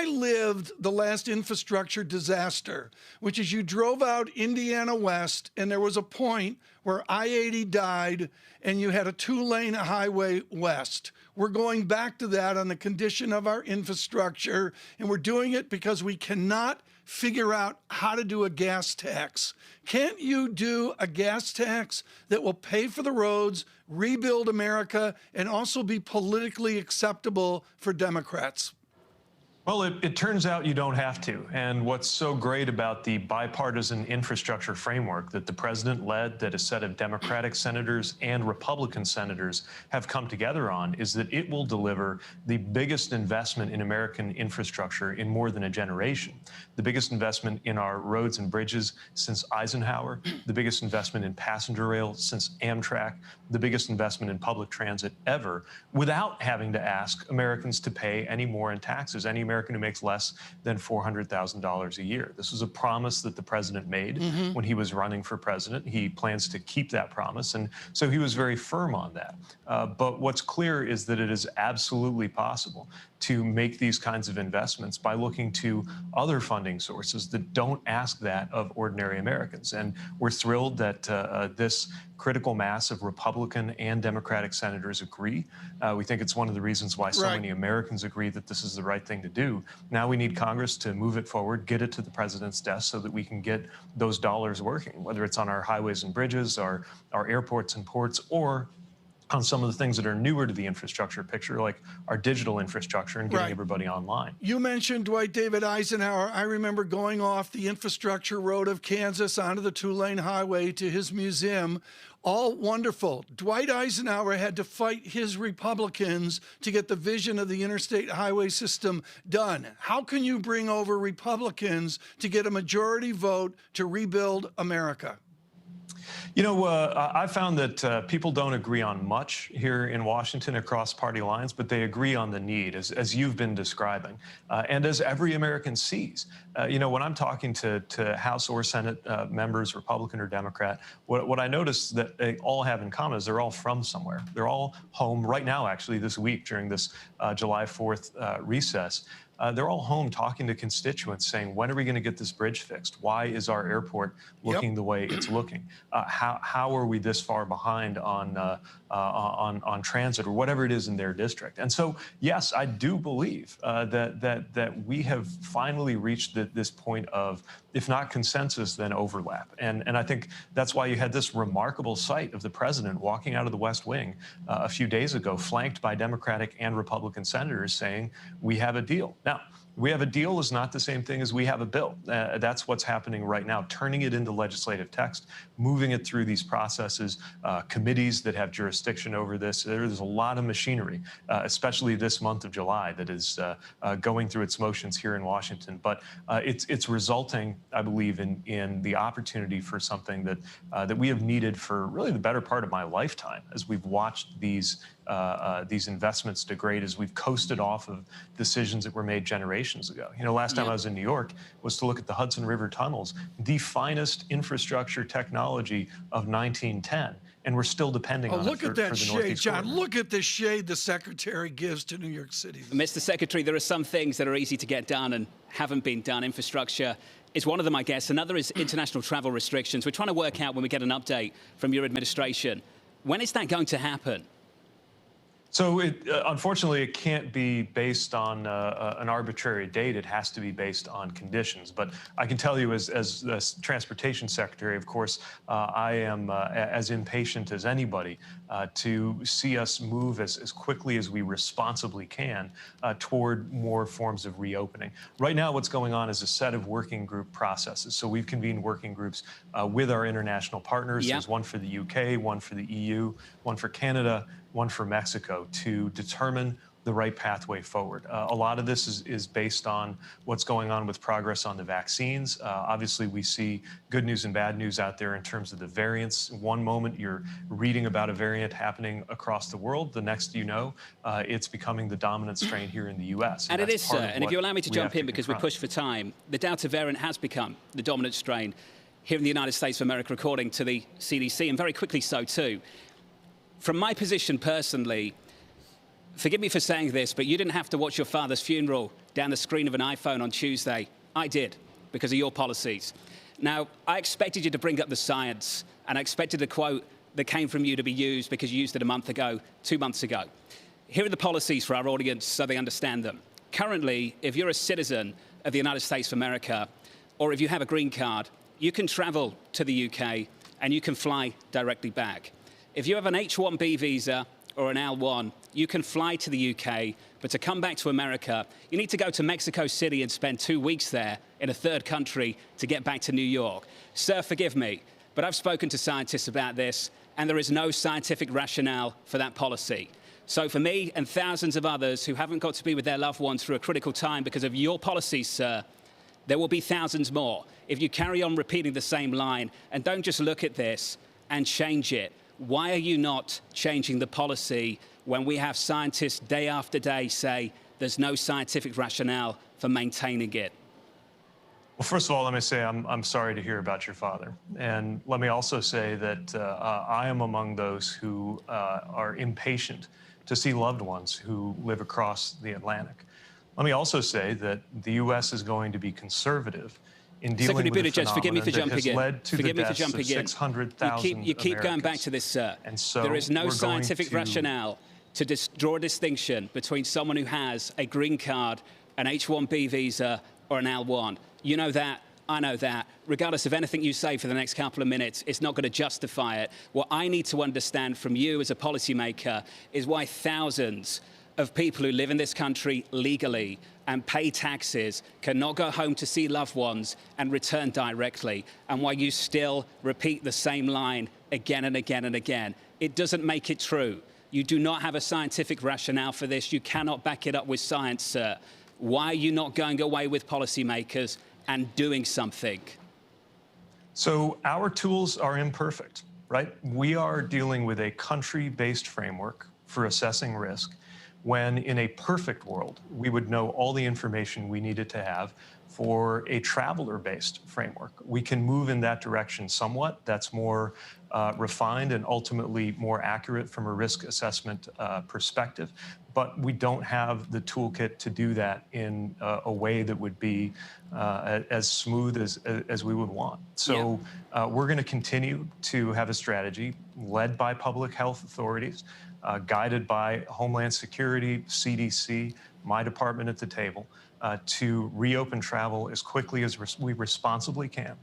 lived the last infrastructure disaster, which is you drove out Indiana West, and there was a point where I-80 died, and you had a 2-lane highway west. We're going back to that on the condition of our infrastructure, and we're doing it because we cannot figure out how to do a gas tax. Can't you do a gas tax that will pay for the roads, rebuild America, and also be politically acceptable for Democrats? Well, it turns out you don't have to. And what's so great about the bipartisan infrastructure framework that the president led, that a set of Democratic senators and Republican senators have come together on, is that it will deliver the biggest investment in American infrastructure in more than a generation. The biggest investment in our roads and bridges since Eisenhower, the biggest investment in passenger rail since Amtrak, the biggest investment in public transit ever, without having to ask Americans to pay any more in taxes. Any American who makes less than $400,000 a year. This was a promise that the president made when he was running for president. He plans to keep that promise, and so he was very firm on that. But what's clear is that it is absolutely possible to make these kinds of investments by looking to other funding sources that don't ask that of ordinary Americans. And we're thrilled that this critical mass of Republican and Democratic senators agree. We think it's one of the reasons why so many Americans agree that this is the right thing to do. Now we need Congress to move it forward, get it to the president's desk so that we can get those dollars working, whether it's on our highways and bridges, our airports and ports, or on some of the things that are newer to the infrastructure picture, like our digital infrastructure and getting everybody online. You mentioned Dwight David Eisenhower. I remember going off the infrastructure road of Kansas onto the 2-lane highway to his museum. All wonderful. Dwight Eisenhower had to fight his Republicans to get the vision of the interstate highway system done. How can you bring over Republicans to get a majority vote to rebuild America? You know, I found that people don't agree on much here in Washington across party lines, but they agree on the need, as you've been describing, and as every American sees. You know, when I'm talking to House or Senate members, Republican or Democrat, what I notice that they all have in common is they're all from somewhere. They're all home right now, actually, this week during this July 4th recess. They're all home talking to constituents saying, when are we going to get this bridge fixed? Why is our airport looking the way it's looking? How are we this far behind on transit or whatever it is in their district? And so, yes, I do believe that we have finally reached this point of, if not consensus, then overlap. And I think that's why you had this remarkable sight of the president walking out of the West Wing a few days ago, flanked by Democratic and Republican senators saying, we have a deal. Now, we have a deal is not the same thing as we have a bill. That's what's happening right now, turning it into legislative text, moving it through these processes, committees that have jurisdiction over this. There's a lot of machinery, especially this month of July, that is going through its motions here in Washington. But it's resulting, I believe, in the opportunity for something that we have needed for really the better part of my lifetime, as we've watched these investments degrade, as we've coasted off of decisions that were made generations ago. You know, last time I was in New York was to look at the Hudson River tunnels, the finest infrastructure technology of 1910, and we're still depending on look it at that for the shade, Northeast John. Corridor. Look at the shade the Secretary gives to New York City. Mr. Secretary, there are some things that are easy to get done and haven't been done. Infrastructure is one of them, I guess. Another is international travel restrictions. We're trying to work out when we get an update from your administration. When is that going to happen? So, unfortunately, it can't be based on an arbitrary date. It has to be based on conditions. But I can tell you, as the Transportation Secretary, of course, I am as impatient as anybody to see us move as quickly as we responsibly can toward more forms of reopening. Right now, what's going on is a set of working group processes. So we've convened working groups with our international partners. There's one for the UK, one for the EU, one for Canada, one for Mexico, to determine the right pathway forward. A lot of this is based on what's going on with progress on the vaccines. Obviously, we see good news and bad news out there in terms of the variants. One moment, you're reading about a variant happening across the world. The next, you know, it's becoming the dominant strain here in the U.S. And it is, sir. And if you allow me to jump in, because we're pushed for time, the Delta variant has become the dominant strain here in the United States of America, according to the CDC, and very quickly so, too. From my position personally, forgive me for saying this, but you didn't have to watch your father's funeral down the screen of an iPhone on Tuesday? I did, because of your policies. Now, I expected you to bring up the science, and I expected the quote that came from you to be used because you used it a month ago, 2 months ago. Here are the policies for our audience so they understand them. Currently, if you're a citizen of the United States of America, or if you have a green card, you can travel to the UK and you can fly directly back. If you have an H-1B visa or an L-1, you can fly to the UK, but to come back to America, you need to go to Mexico City and spend 2 weeks there in a third country to get back to New York. Sir, forgive me, but I've spoken to scientists about this, and there is no scientific rationale for that policy. So for me and thousands of others who haven't got to be with their loved ones through a critical time because of your policies, sir, there will be thousands more if you carry on repeating the same line and don't just look at this and change it. Why are you not changing the policy when we have scientists day after day say there's no scientific rationale for maintaining it? Well, first of all, let me say I'm sorry to hear about your father. And let me also say that I am among those who are impatient to see loved ones who live across the Atlantic. Let me also say that the U.S. is going to be conservative in dealing with a phenomenon that has led to the deaths of 600,000 You keep going back to this, sir. And so there is no scientific rationale to draw a distinction between someone who has a green card, an H-1B visa, or an L-1. You know that. I know that. Regardless of anything you say for the next couple of minutes, it's not going to justify it. What I need to understand from you as a policymaker is why thousands of people who live in this country legally and pay taxes cannot go home to see loved ones and return directly, and why you still repeat the same line again and again and again. It doesn't make it true. You do not have a scientific rationale for this. You cannot back it up with science, sir. Why are you not going away with policymakers and doing something? So our tools are imperfect, right? We are dealing with a country-based framework for assessing risk, when in a perfect world, we would know all the information we needed to have for a traveler-based framework. We can move in that direction somewhat. That's more refined and ultimately more accurate from a risk assessment perspective. But we don't have the toolkit to do that in a way that would be as smooth as we would want. So we're going to continue to have a strategy led by public health authorities, guided by Homeland Security, CDC, my department at the table, to reopen travel as quickly as we responsibly can.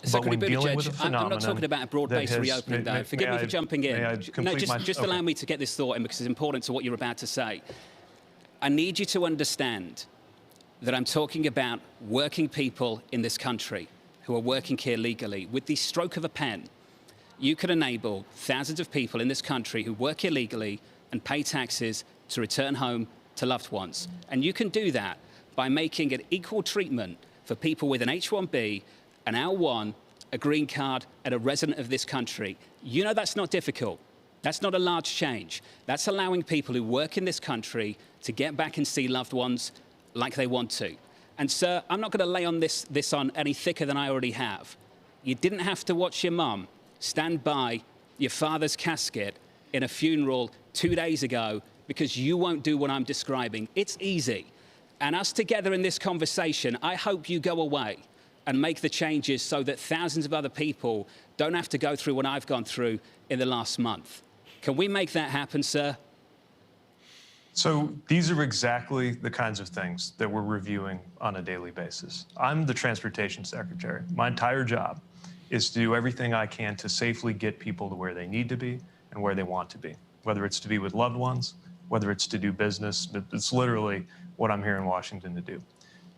Secretary Buttigieg, I'm not talking about a broad-based reopening, though. Forgive me for jumping in. No, just allow me to get this thought in because it's important to what you're about to say. I need you to understand that I'm talking about working people in this country who are working here legally. With the stroke of a pen, you could enable thousands of people in this country who work illegally and pay taxes to return home to loved ones. And you can do that by making an equal treatment for people with an H-1B, an L-1, a green card, and a resident of this country. You know that's not difficult. That's not a large change. That's allowing people who work in this country to get back and see loved ones like they want to. And sir, I'm not going to lay on this on any thicker than I already have. You didn't have to watch your mum stand by your father's casket in a funeral 2 days ago because you won't do what I'm describing. It's easy. And us together in this conversation, I hope you go away and make the changes so that thousands of other people don't have to go through what I've gone through in the last month. Can we make that happen, sir? So these are exactly the kinds of things that we're reviewing on a daily basis. I'm the transportation secretary. My entire job is to do everything I can to safely get people to where they need to be and where they want to be, whether it's to be with loved ones, whether it's to do business. It's literally what I'm here in Washington to do.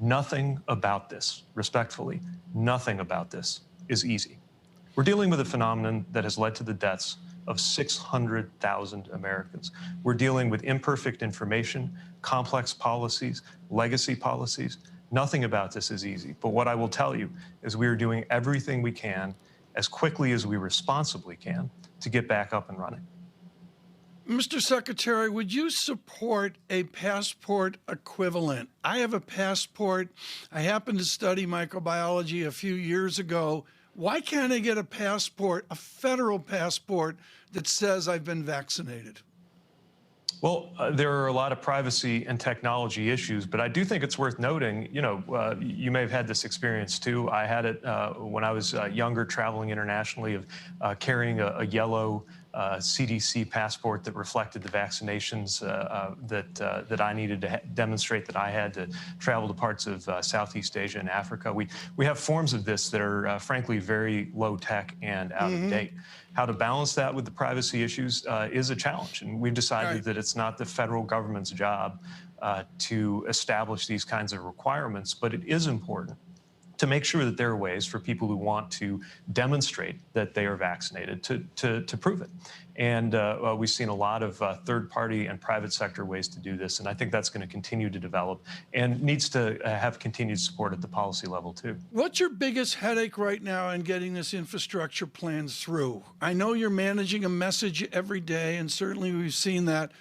Nothing about this, respectfully, nothing about this is easy. We're dealing with a phenomenon that has led to the deaths of 600,000 Americans. We're dealing with imperfect information, complex policies, legacy policies. Nothing about this is easy. But what I will tell you is we are doing everything we can as quickly as we responsibly can to get back up and running. Mr. Secretary, would you support a passport equivalent? I have a passport. I happened to study microbiology a few years ago. Why can't I get a passport, a federal passport, that says I've been vaccinated? Well, there are a lot of privacy and technology issues, but I do think it's worth noting, you may have had this experience too. I had it when I was younger, traveling internationally, of carrying a yellow CDC passport that reflected the vaccinations that I needed to demonstrate that I had to travel to parts of Southeast Asia and Africa. We have forms of this that are frankly very low tech and out of date. How to balance that with the privacy issues is a challenge, and we've decided that it's not the federal government's job to establish these kinds of requirements, but it is important to make sure that there are ways for people who want to demonstrate that they are vaccinated to prove it. And we've seen a lot of third-party and private sector ways to do this, and I think that's going to continue to develop and needs to have continued support at the policy level, too. What's your biggest headache right now in getting this infrastructure plan through? I know you're managing a message every day, and certainly we've seen that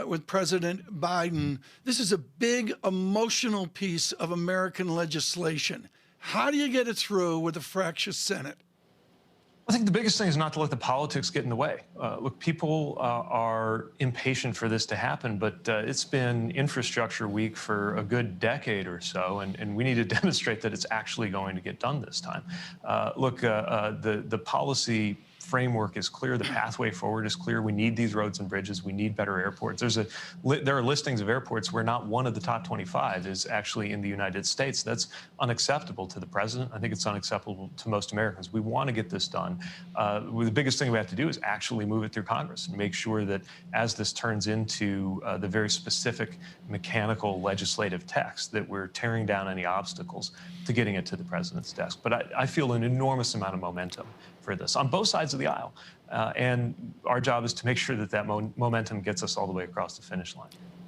with President Biden. This is a big emotional piece of American legislation. How do you get it through with a fractious Senate? I think the biggest thing is not to let the politics get in the way. Look, people are impatient for this to happen, but it's been infrastructure week for a good decade or so, and we need to demonstrate that it's actually going to get done this time. The policy framework is clear. The pathway forward is clear. We need these roads and bridges. We need better airports. There are listings of airports where not one of the top 25 is actually in the United States. That's unacceptable to the president. I think it's unacceptable to most Americans. We want to get this done. The biggest thing we have to do is actually move it through Congress and make sure that as this turns into the very specific mechanical legislative text, that we're tearing down any obstacles to getting it to the president's desk. But I feel an enormous amount of momentum for this on both sides of the aisle. And our job is to make sure that momentum gets us all the way across the finish line.